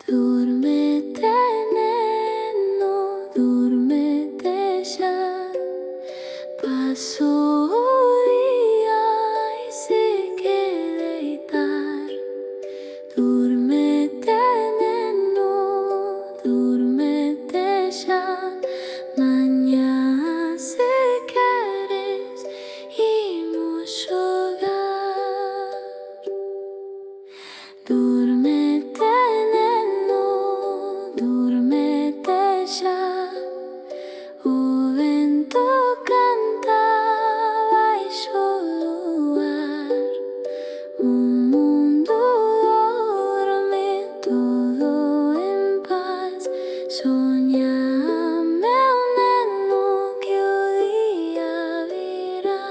Duérmete, neno, duérmete ya. Pasó día y se quiere deitar. Duérmete, neno, duérmete ya. Mañana si quieres irnos a jugar. Duérmete, neno, duérmete ya. O vento cantaba y luar. Un mundo dorme, todo en paz. Soñame, neno, que hoy día virá.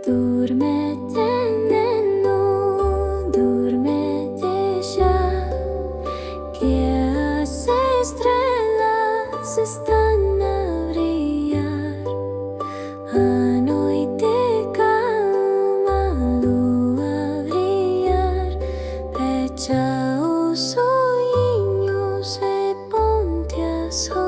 Duérmete, neno, duérmete ya, que las estrellas están a brillar. A noite calma, lua a brillar. Pecha os olhinhos e ponte a soñar.